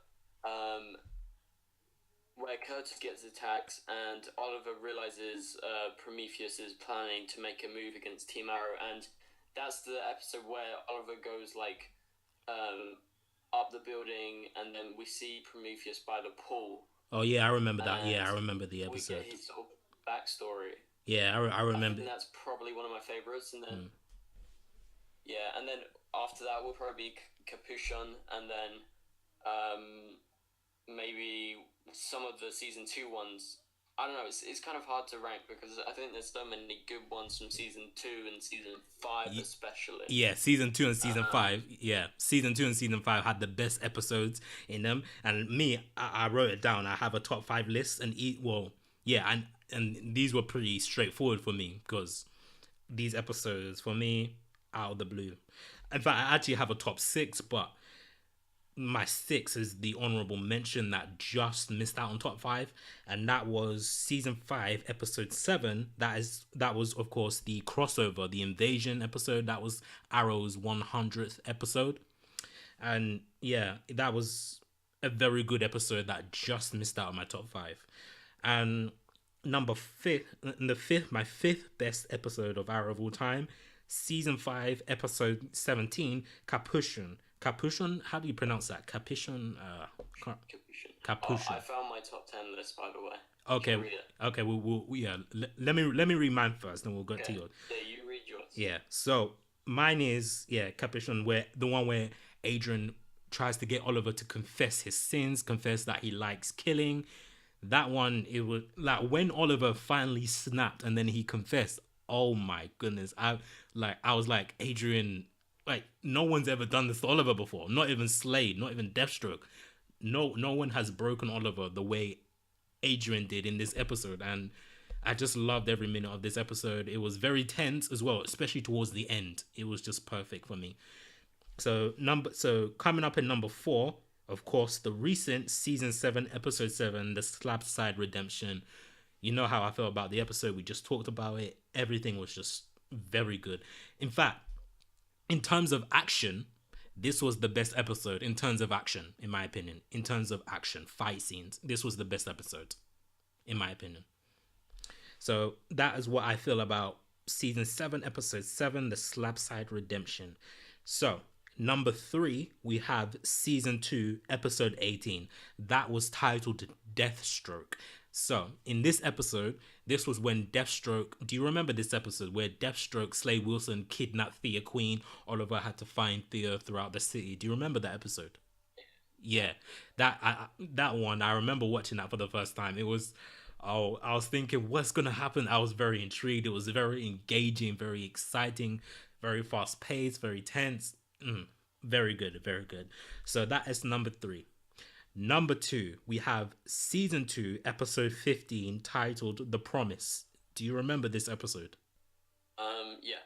where Curtis gets attacked and Oliver realizes Prometheus is planning to make a move against Team Arrow, and that's the episode where Oliver goes like up the building, and then we see Prometheus by the pool. Oh yeah, I remember that. Yeah, I remember the episode. We get his sort of backstory. Yeah, I remember. I think that's probably one of my favorites, and then yeah, and then after that will probably be Capuchon, and then maybe some of the season 2 ones. I don't know. It's kind of hard to rank because I think there's so many good ones from season 2 and season 5 especially. Yeah, season 2 and season 5. Yeah, season 2 and season 5 had the best episodes in them. And me, I wrote it down. I have a top 5 list, and and these were pretty straightforward for me because these episodes for me out of the blue. In fact, I actually have a top 6, but my 6 is the honorable mention that just missed out on top 5, and that was season 5 episode 7. That was of course the crossover, the invasion episode. That was Arrow's 100th episode, and yeah, that was a very good episode that just missed out on my top 5. And my 5th best episode of Arrow of all time, season 5 episode 17, Capuchon. Capuchon, how do you pronounce that? Capuchon. Capuchon. Oh, I found my top 10 list, by the way. Okay. We'll yeah. Let me read mine first, then we'll go to yours. Yeah, you read yours. Yeah. So mine is Capuchon, where the one where Adrian tries to get Oliver to confess his sins, confess that he likes killing. That one, it was like when Oliver finally snapped and then he confessed. Oh my goodness! I was like, Adrian. Like, no one's ever done this to Oliver before. Not even Slade, not even Deathstroke. No one has broken Oliver the way Adrian did in this episode. And I just loved every minute of this episode. It was very tense as well, especially towards the end. It was just perfect for me. So coming up in number 4, of course, the recent season 7, episode 7, the Slabside Redemption. You know how I felt about the episode. We just talked about it. Everything was just very good. In fact, in terms of action, this was the best episode in terms of action, in my opinion. In terms of action, fight scenes, this was the best episode, in my opinion. So that is what I feel about season 7, episode 7, the Slabside Redemption. So number 3, we have season 2, episode 18. That was titled Deathstroke. So in this episode, this was when Deathstroke, do you remember this episode where Deathstroke, Slade Wilson kidnapped Thea Queen? Oliver had to find Thea throughout the city. Do you remember that episode? Yeah, that one, I remember watching that for the first time. It was, oh, I was thinking, what's gonna happen? I was very intrigued. It was very engaging, very exciting, very fast paced, very tense. Very good, very good. So that is number 3. Number 2, we have season 2, episode 15, titled The Promise. Do you remember this episode? Yeah.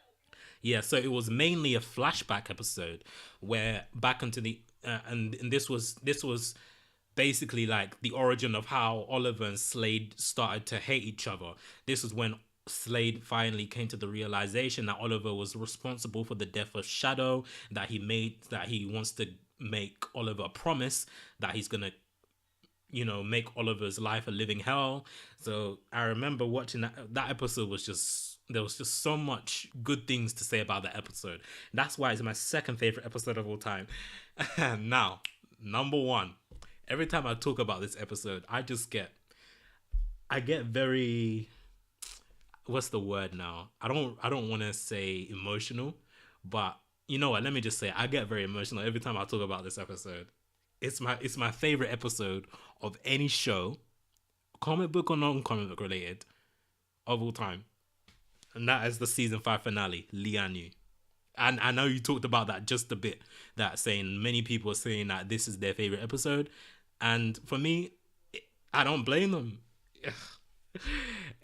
Yeah, so it was mainly a flashback episode where back into the and this was basically like the origin of how Oliver and Slade started to hate each other. This was when Slade finally came to the realization that Oliver was responsible for the death of Shadow, that he wants to make Oliver a promise that he's gonna, make Oliver's life a living hell. So I remember watching that episode. There was just so much good things to say about that episode. That's why it's my second favorite episode of all time. Now, number 1. Every time I talk about this episode, I get very, what's the word now? I don't want to say emotional, but you know what? Let me just say I get very emotional every time I talk about this episode. It's my favorite episode of any show, comic book or non-comic book related, of all time. And that is the season 5 finale, Lianu. And I know you talked about that just a bit, that saying many people are saying that this is their favorite episode. And for me, I don't blame them.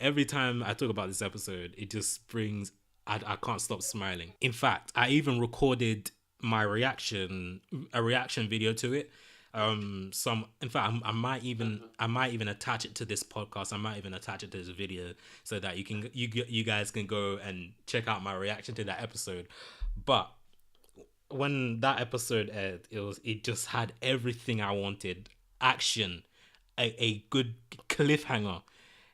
Every time I talk about this episode, it just brings, I can't stop smiling. In fact, I even recorded a reaction video to it. In fact, I might even attach it to this podcast. I might even attach it to this video so that you guys can go and check out my reaction to that episode. But when that episode aired, it just had everything I wanted: action, a good cliffhanger,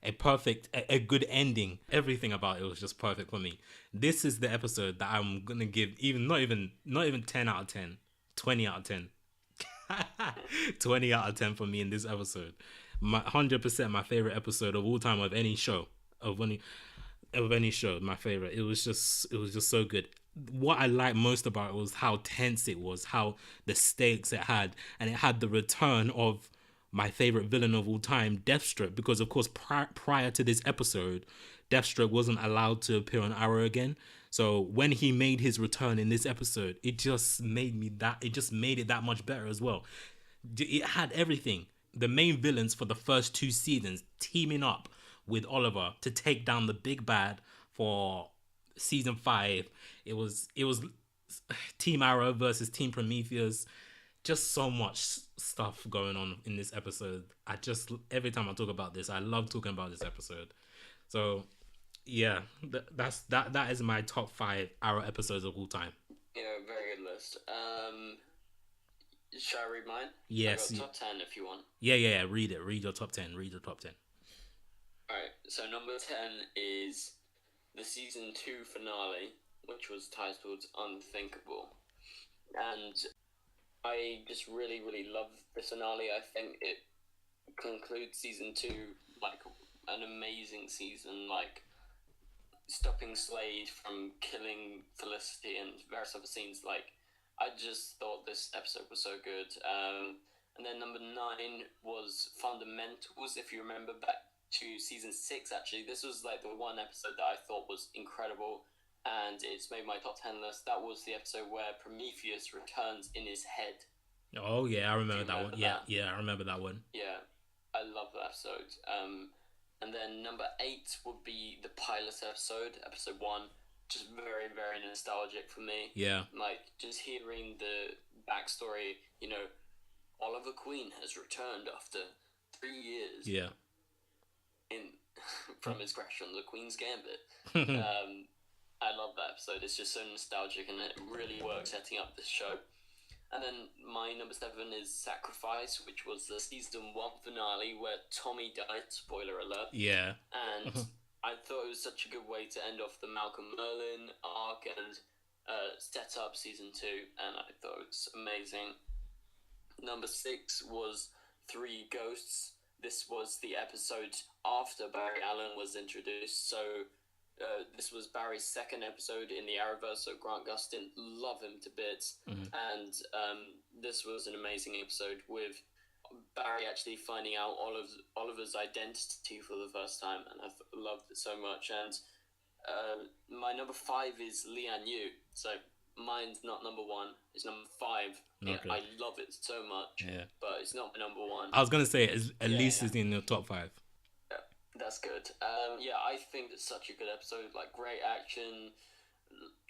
a good ending. Everything about it was just perfect for me. This is the episode that I'm gonna give not even 10 out of 10, 20 out of 10. 20 out of 10 for me in this episode. 100% my favorite episode of all time of any show. Of any show, my favorite. It was just so good. What I liked most about it was how tense it was, how the stakes it had, and it had the return of my favorite villain of all time, Deathstroke, because of course prior to this episode, Deathstroke wasn't allowed to appear on Arrow again. So when he made his return in this episode, it just made it that much better as well. It had everything. The main villains for the first 2 seasons teaming up with Oliver to take down the big bad for season 5. It was Team Arrow versus Team Prometheus. Just so much stuff going on in this episode. Every time I talk about this, I love talking about this episode. So yeah, that is my top 5 Arrow episodes of all time. Yeah, very good list. Shall I read mine? Yes. I got top 10 if you want. Yeah. Read it. Read your top 10. Alright, so number 10 is the season 2 finale, which was titled Unthinkable. And I just really, really love this finale. I think it concludes season 2 like an amazing season, like stopping Slade from killing Felicity and various other scenes. Like, I just thought this episode was so good. And then number 9 was Fundamentals. If you remember back to season 6, actually, this was like the one episode that I thought was incredible, and it's made my top 10 list. That was the episode where Prometheus returns in his head. Oh yeah, I remember that one. Yeah, I remember that one. Yeah, I love that episode. And then number 8 would be the pilot episode, episode 1. Just very, very nostalgic for me. Yeah. Like, just hearing the backstory, Oliver Queen has returned after 3 years. Yeah. From his crash on the Queen's Gambit. I love that episode. It's just so nostalgic, and it really works setting up this show. And then my number 7 is Sacrifice, which was the season 1 finale where Tommy died. Spoiler alert. Yeah. And I thought it was such a good way to end off the Malcolm Merlyn arc and set up season 2, and I thought it was amazing. Number 6 was Three Ghosts. This was the episode after Barry Allen was introduced, so this was Barry's second episode in the Arrowverse, so Grant Gustin, love him to bits, and this was an amazing episode with Barry actually finding out Oliver's identity for the first time, and I loved it so much. And my number 5 is Lian Yu, so mine's not number 1, it's number 5. Okay. I love it so much, but it's not my number 1. I was gonna say at least it's in your top 5. Yeah, that's good. I think it's such a good episode. Like, great action,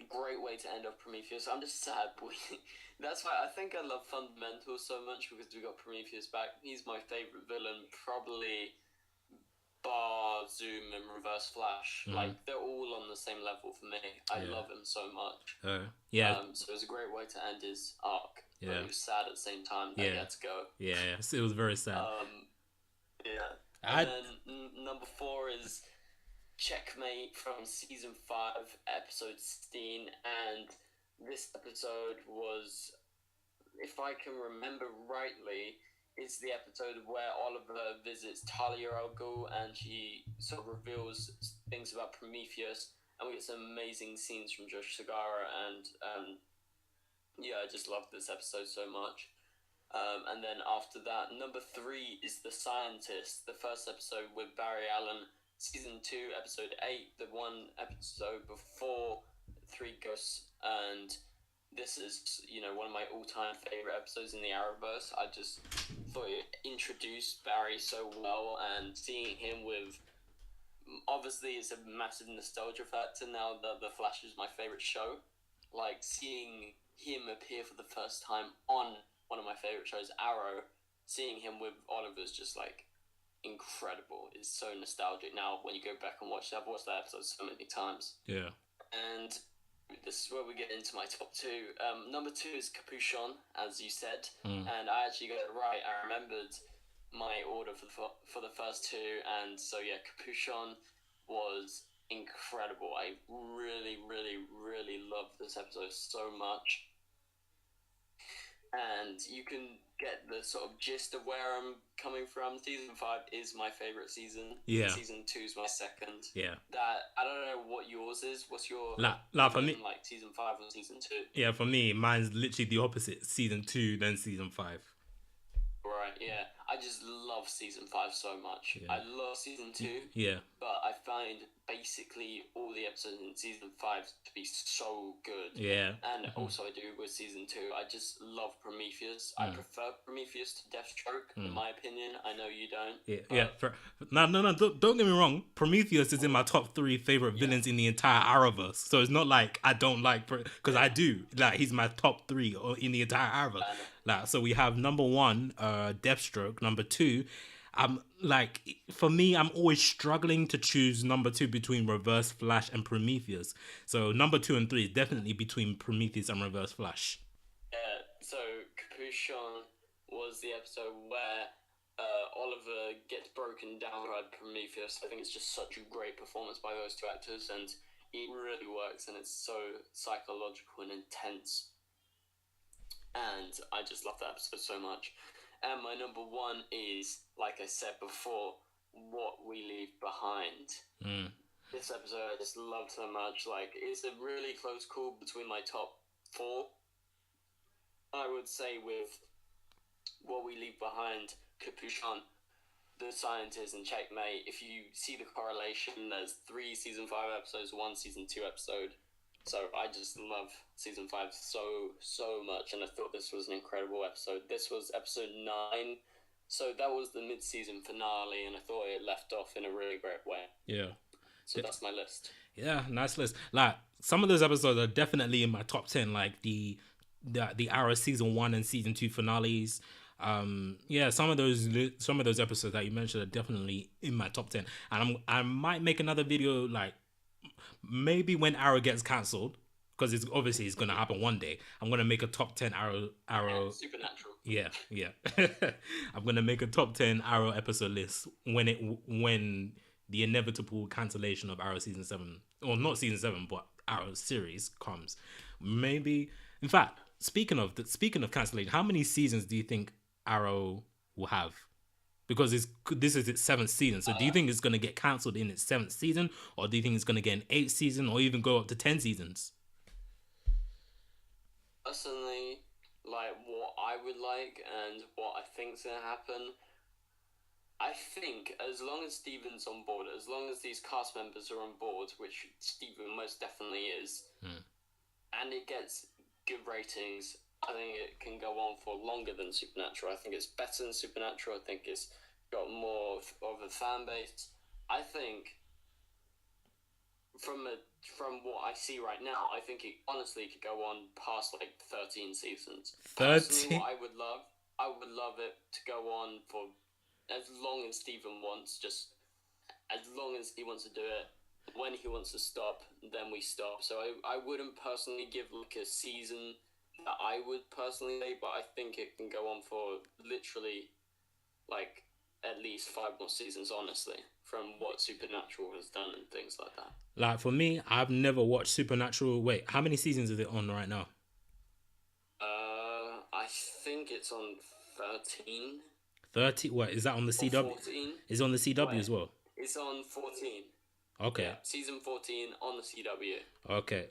great way to end off Prometheus. I'm just sad. That's why I think I love Fundamentals so much, because we got Prometheus back. He's my favorite villain, probably bar Zoom and Reverse Flash. Like, they're all on the same level for me. I love him so much. So it was a great way to end his arc. Yeah. But it was sad at the same time that he had to go. Yeah, it was very sad. And then number 4 is Checkmate from season 5, episode 16, and this episode was, if I can remember rightly, it's the episode where Oliver visits Talia al Ghul and she sort of reveals things about Prometheus, and we get some amazing scenes from Josh Segarra, and I just loved this episode so much. And then after that, number 3 is The Scientist, the first episode with Barry Allen, season 2, episode 8, the one episode before Three Ghosts, and this is, one of my all-time favorite episodes in the Arrowverse. I just thought it introduced Barry so well, and seeing him with, obviously it's a massive nostalgia factor now that The Flash is my favorite show. Like, seeing him appear for the first time on one of my favorite shows, Arrow, seeing him with Oliver's just like incredible. It's so nostalgic now when you go back and watch it. I've watched that episode so many times. Yeah. And this is where we get into my top 2. Number 2 is Capuchon, as you said, and I actually got it right. I remembered my order for the first 2, and so Capuchon was incredible. I really, really, really loved this episode so much. And you can get the sort of gist of where I'm coming from. Season 5 is my favorite season. Yeah. Season 2 is my second. Yeah. That, I don't know what yours is. What's your... for me, like season 5 or season 2? Yeah, for me, mine's literally the opposite. Season 2, then season 5. Right, yeah. I just love season 5 so much. Yeah. I love season 2. Yeah. But I find basically all the episodes in season 5 to be so good. Yeah. And also I do with season 2. I just love Prometheus. I prefer Prometheus to Deathstroke, in my opinion. I know you don't. Yeah. No. Don't get me wrong. Prometheus is in my top 3 favorite villains in the entire Arrowverse. So it's not like I don't like, because I do. Like, he's my top 3 in the entire Arrowverse. Like, so we have number 1, Deathstroke. Number 2, for me, I'm always struggling to choose number 2 between Reverse Flash and Prometheus. So number 2 and 3 is definitely between Prometheus and Reverse Flash. Yeah, so Capuchon was the episode where Oliver gets broken down by Prometheus. I think it's just such a great performance by those 2 actors, and it really works, and it's so psychological and intense. And I just love that episode so much. And my number 1 is, like I said before, What We Leave Behind. This episode I just loved so much. Like, it's a really close call between my top 4. I would say with What We Leave Behind, Capuchon, The Scientist, and Checkmate, if you see the correlation, there's 3 season 5 episodes, 1 season 2 episode. So I just love season 5 so much, and I thought this was an incredible episode. This was episode 9, so that was the mid-season finale, and I thought it left off in a really great way. Yeah. So that's my list. Yeah, nice list. Like, some of those episodes are definitely in my top 10, like the Arrow season 1 and season 2 finales. Some of those episodes that you mentioned are definitely in my top 10, and I might make another video like maybe when Arrow gets cancelled, because it's gonna happen one day. I'm gonna make a top 10 Arrow. Supernatural. Yeah, yeah. I'm gonna make a top 10 Arrow episode list when the inevitable cancellation of Arrow season 7, or not season 7, but Arrow series comes. Maybe, in fact, speaking of cancellation, how many seasons do you think Arrow will have? Because this is its 7th season. So do you think it's gonna get cancelled in its 7th season, or do you think it's gonna get an 8th season, or even go up to 10 seasons? Personally, like what I would like and what I think's gonna happen. I think as long as Steven's on board, as long as these cast members are on board, which Steven most definitely is, and it gets good ratings, I think it can go on for longer than Supernatural. I think it's better than Supernatural. I think it's got more of a fan base. I think from what I see right now, I think it honestly could go on past like 13 seasons. 13? Personally, what I would love it to go on for as long as Steven wants, just as long as he wants to do it. When he wants to stop, then we stop. So I wouldn't personally give like a season that I would personally say, but I think it can go on for literally like at least 5 more seasons, honestly, from what Supernatural has done and things like that. Like for me, I've never watched Supernatural. Wait, how many seasons is it on right now? I think it's on 13. 30? What is that on the CW? 14? Is it on the CW Wait, as well? it's on 14. Okay. Yeah, season 14 on the CW. Okay.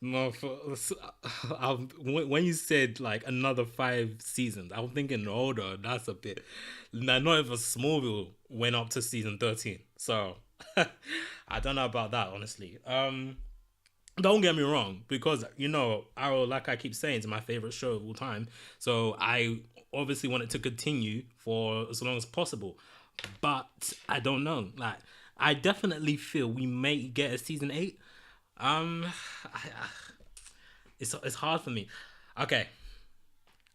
No, when you said like another 5 seasons, I'm thinking, hold on, that's a bit. Not even Smallville went up to season 13, so I don't know about that, honestly. Don't get me wrong, because Arrow, like I keep saying, is my favorite show of all time. So I obviously want it to continue for as long as possible, but I don't know. Like, I definitely feel we may get a season 8. It's hard for me. Okay.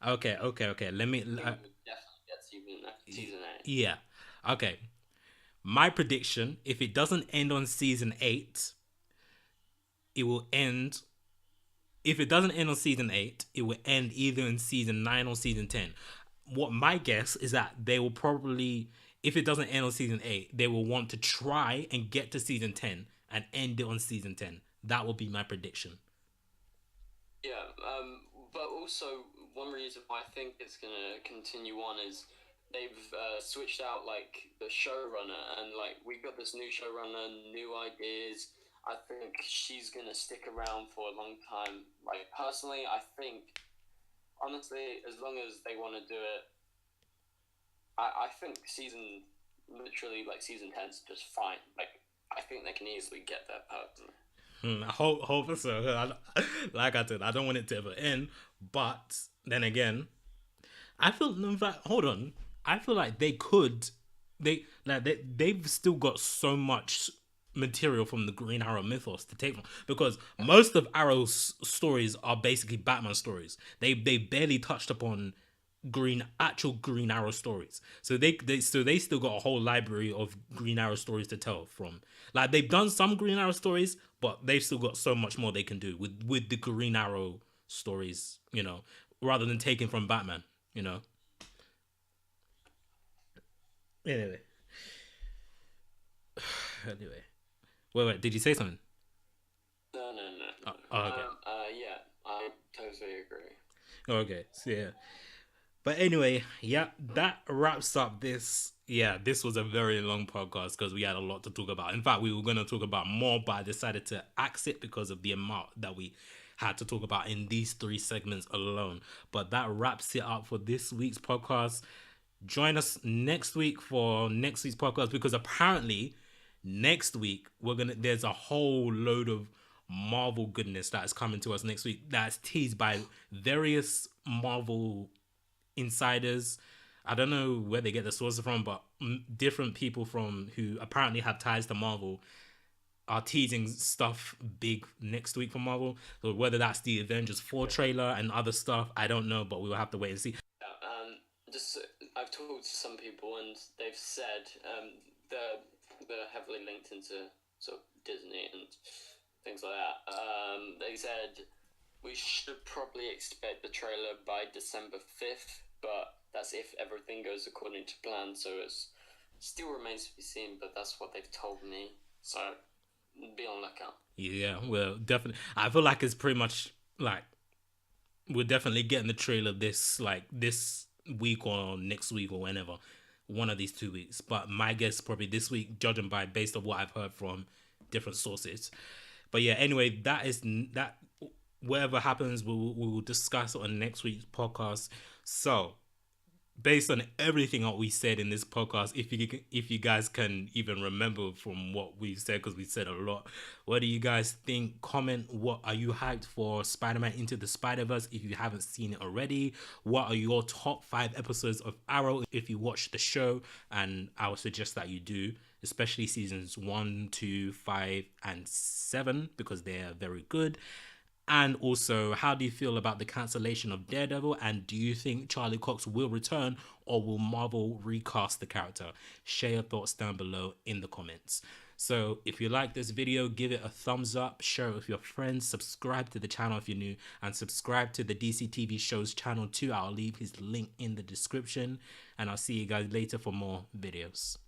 Let me. Definitely get season 8. Yeah. Okay. My prediction: if it doesn't end on season 8, it will end. If it doesn't end on season 8, it will end either in season 9 or season 10. What my guess is that they will probably, if it doesn't end on season 8, they will want to try and get to season 10 and end it on season 10. That will be my prediction. Yeah, but also one reason why I think it's gonna continue on is they've switched out like the showrunner, and like we got this new showrunner, new ideas. I think she's gonna stick around for a long time. Like personally, I think honestly, as long as they want to do it, I think season 10's just fine. Like I think they can easily get there personally. I hope so. Like I said, I don't want it to ever end. But then again, I feel. In fact, hold on. I feel like they could. They've still got so much material from the Green Arrow mythos to take from, because most of Arrow's stories are basically Batman stories. They barely touched upon actual Green Arrow stories. So they still got a whole library of Green Arrow stories to tell from. Like they've done some Green Arrow stories, but they've still got so much more they can do with the Green Arrow stories, rather than taking from Batman, Anyway. Wait, did you say something? No. Oh, okay. Yeah, I totally agree. Okay, so yeah. But anyway, yeah, that wraps up this. Yeah, this was a very long podcast because we had a lot to talk about. In fact, we were going to talk about more, but I decided to axe it because of the amount that we had to talk about in these 3 segments alone. But that wraps it up for this week's podcast. Join us next week for next week's podcast, because apparently next week there's a whole load of Marvel goodness that is coming to us next week that's teased by various Marvel insiders. I don't know where they get the sources from, but different people who apparently have ties to Marvel are teasing stuff big next week for Marvel. So whether that's the Avengers 4 trailer and other stuff, I don't know, but we will have to wait and see. I've talked to some people and they've said they're heavily linked into sort of Disney and things like that. They said we should probably expect the trailer by December 5th, but that's if everything goes according to plan. So it still remains to be seen, but that's what they've told me. So be on lookout. Yeah, well, definitely. I feel like it's pretty much like we're definitely getting the trailer this week or next week or whenever, one of these 2 weeks. But my guess probably this week, judging by based on what I've heard from different sources. But yeah, anyway, that is that. Whatever happens, we will discuss on next week's podcast. So based on everything that we said in this podcast, if you guys can even remember from what we said, because we said a lot, what do you guys think? Comment. What are you hyped for Spider-Man Into the Spider-Verse if you haven't seen it already? What are your top 5 episodes of Arrow if you watch the show? And I would suggest that you do, especially seasons 1, 2, 5, and 7, because they're very good. And also, how do you feel about the cancellation of Daredevil? And do you think Charlie Cox will return, or will Marvel recast the character? Share your thoughts down below in the comments. So if you like this video, give it a thumbs up, share it with your friends, subscribe to the channel if you're new, and subscribe to the DCTV Show's channel too. I'll leave his link in the description, and I'll see you guys later for more videos.